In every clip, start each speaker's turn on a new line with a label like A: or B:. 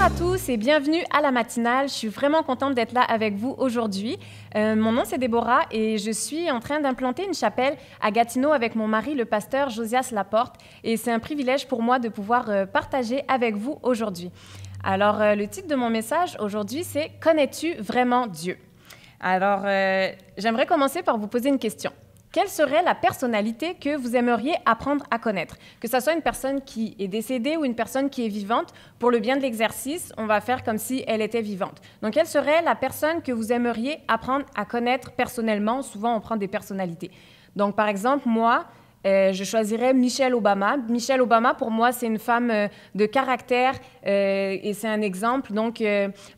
A: Bonjour à tous et bienvenue à la matinale. Je suis vraiment contente d'être là avec vous aujourd'hui. Mon nom c'est Déborah et je suis en train d'implanter une chapelle à Gatineau avec mon mari, le pasteur Josias Laporte. Et c'est un privilège pour moi de pouvoir partager avec vous aujourd'hui. Alors, le titre de mon message aujourd'hui, c'est « Connais-tu vraiment Dieu ?» Alors, j'aimerais commencer par vous poser une question. Quelle serait la personnalité que vous aimeriez apprendre à connaître? Que ce soit une personne qui est décédée ou une personne qui est vivante, pour le bien de l'exercice, on va faire comme si elle était vivante. Donc, quelle serait la personne que vous aimeriez apprendre à connaître personnellement? Souvent, on prend des personnalités. Donc, par exemple, moi, je choisirais Michelle Obama. Michelle Obama, pour moi, c'est une femme de caractère et c'est un exemple, donc,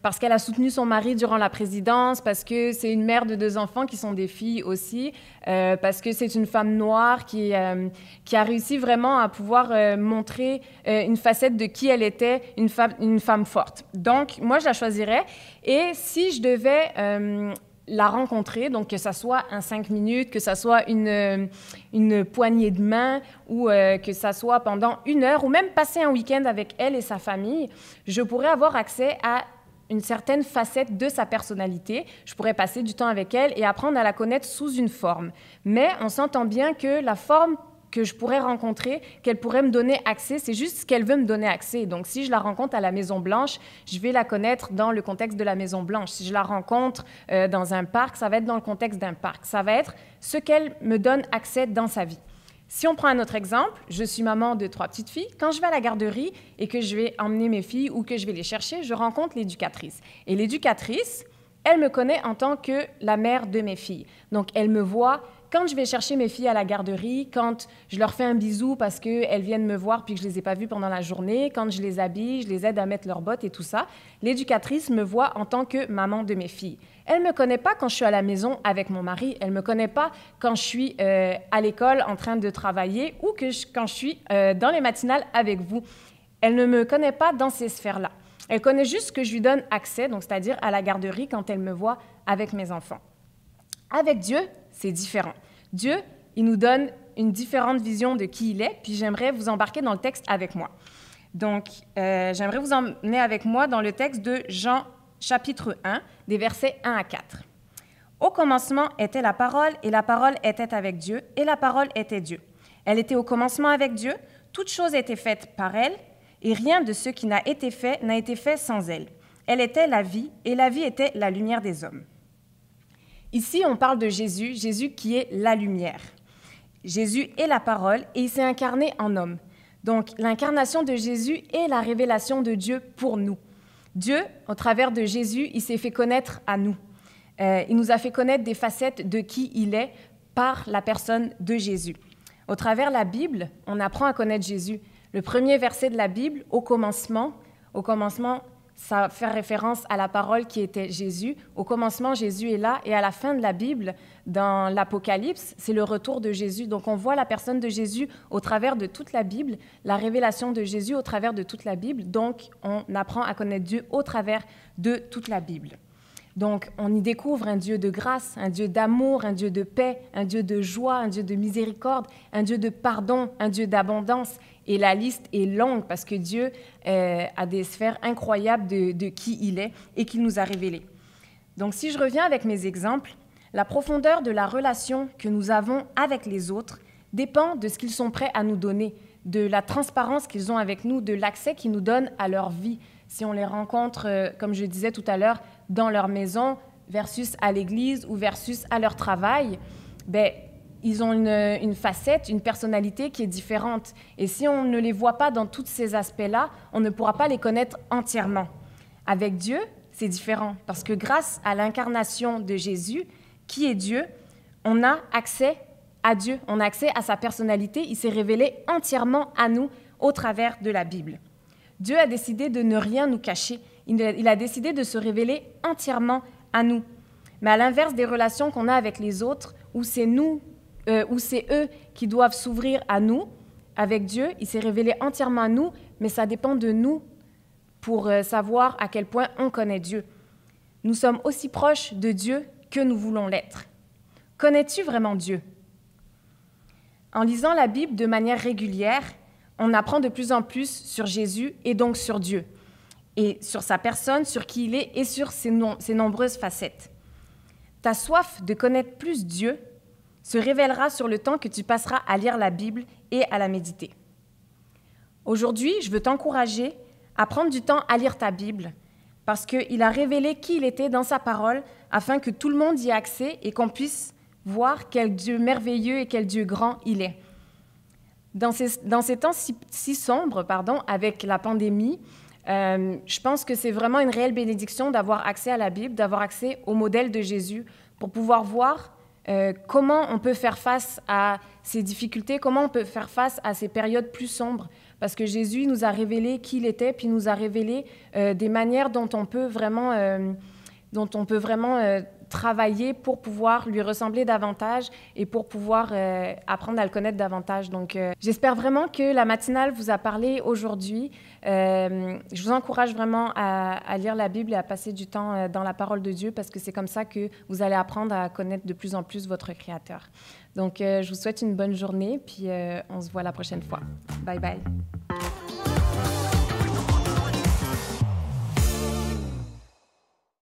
A: parce qu'elle a soutenu son mari durant la présidence, parce que c'est une mère de 2 enfants qui sont des filles aussi, parce que c'est une femme noire qui a réussi vraiment à pouvoir montrer une facette de qui elle était, une femme forte. Donc, moi, je la choisirais. Et si je devais la rencontrer, donc que ça soit en 5 minutes, que ça soit une poignée de main ou que ça soit pendant 1 heure ou même passer un week-end avec elle et sa famille, je pourrais avoir accès à une certaine facette de sa personnalité. Je pourrais passer du temps avec elle et apprendre à la connaître sous une forme. Mais on s'entend bien que la forme que je pourrais rencontrer, qu'elle pourrait me donner accès, c'est juste ce qu'elle veut me donner accès. Donc, si je la rencontre à la Maison-Blanche, je vais la connaître dans le contexte de la Maison-Blanche. Si je la rencontre dans un parc, ça va être dans le contexte d'un parc. Ça va être ce qu'elle me donne accès dans sa vie. Si on prend un autre exemple, je suis maman de 3 petites filles. Quand je vais à la garderie et que je vais emmener mes filles ou que je vais les chercher, je rencontre l'éducatrice. Et l'éducatrice, elle me connaît en tant que la mère de mes filles. Donc, elle me voit quand je vais chercher mes filles à la garderie, quand je leur fais un bisou parce qu'elles viennent me voir puis que je ne les ai pas vues pendant la journée, quand je les habille, je les aide à mettre leurs bottes et tout ça, l'éducatrice me voit en tant que maman de mes filles. Elle ne me connaît pas quand je suis à la maison avec mon mari, elle ne me connaît pas quand je suis à l'école en train de travailler ou quand je suis dans les matinales avec vous. Elle ne me connaît pas dans ces sphères-là. Elle connaît juste que je lui donne accès, donc c'est-à-dire à la garderie quand elle me voit avec mes enfants. Avec Dieu, c'est différent. Dieu, il nous donne une différente vision de qui il est, puis j'aimerais vous embarquer dans le texte avec moi. Donc, j'aimerais vous emmener avec moi dans le texte de Jean, chapitre 1, des versets 1 à 4. « Au commencement était la parole, et la parole était avec Dieu, et la parole était Dieu. Elle était au commencement avec Dieu, toute chose était faite par elle, et rien de ce qui n'a été fait sans elle. Elle était la vie, et la vie était la lumière des hommes. » Ici, on parle de Jésus, Jésus qui est la lumière. Jésus est la parole et il s'est incarné en homme. Donc, l'incarnation de Jésus est la révélation de Dieu pour nous. Dieu, au travers de Jésus, il s'est fait connaître à nous. Il nous a fait connaître des facettes de qui il est par la personne de Jésus. Au travers de la Bible, on apprend à connaître Jésus. Le premier verset de la Bible, au commencement, ça fait référence à la parole qui était Jésus. Au commencement, Jésus est là. Et à la fin de la Bible, dans l'Apocalypse, c'est le retour de Jésus. Donc, on voit la personne de Jésus au travers de toute la Bible, la révélation de Jésus au travers de toute la Bible. Donc, on apprend à connaître Dieu au travers de toute la Bible. Donc, on y découvre un Dieu de grâce, un Dieu d'amour, un Dieu de paix, un Dieu de joie, un Dieu de miséricorde, un Dieu de pardon, un Dieu d'abondance. Et la liste est longue parce que Dieu a des sphères incroyables de qui il est et qu'il nous a révélées. Donc, si je reviens avec mes exemples, la profondeur de la relation que nous avons avec les autres dépend de ce qu'ils sont prêts à nous donner, de la transparence qu'ils ont avec nous, de l'accès qu'ils nous donnent à leur vie. Si on les rencontre, comme je disais tout à l'heure, dans leur maison versus à l'église ou versus à leur travail, bien, ils ont une facette, une personnalité qui est différente. Et si on ne les voit pas dans tous ces aspects-là, on ne pourra pas les connaître entièrement. Avec Dieu, c'est différent, parce que grâce à l'incarnation de Jésus, qui est Dieu, on a accès à Dieu, on a accès à sa personnalité. Il s'est révélé entièrement à nous au travers de la Bible. Dieu a décidé de ne rien nous cacher. Il a décidé de se révéler entièrement à nous. Mais à l'inverse des relations qu'on a avec les autres, où c'est eux qui doivent s'ouvrir à nous, avec Dieu, il s'est révélé entièrement à nous, mais ça dépend de nous pour savoir à quel point on connaît Dieu. Nous sommes aussi proches de Dieu que nous voulons l'être. Connais-tu vraiment Dieu? En lisant la Bible de manière régulière, on apprend de plus en plus sur Jésus et donc sur Dieu. et sur sa personne, sur qui il est et sur ses nombreuses facettes. Ta soif de connaître plus Dieu se révélera sur le temps que tu passeras à lire la Bible et à la méditer. Aujourd'hui, je veux t'encourager à prendre du temps à lire ta Bible parce qu'il a révélé qui il était dans sa parole afin que tout le monde y ait accès et qu'on puisse voir quel Dieu merveilleux et quel Dieu grand il est. Dans ces temps si sombres, avec la pandémie, je pense que c'est vraiment une réelle bénédiction d'avoir accès à la Bible, d'avoir accès au modèle de Jésus pour pouvoir voir comment on peut faire face à ces difficultés, comment on peut faire face à ces périodes plus sombres. Parce que Jésus nous a révélé qui il était, puis nous a révélé des manières dont on peut vraiment travailler pour pouvoir lui ressembler davantage et pour pouvoir apprendre à le connaître davantage. Donc, j'espère vraiment que la matinale vous a parlé aujourd'hui. Je vous encourage vraiment à lire la Bible et à passer du temps dans la parole de Dieu parce que c'est comme ça que vous allez apprendre à connaître de plus en plus votre Créateur. Donc, je vous souhaite une bonne journée, puis on se voit la prochaine fois. Bye bye.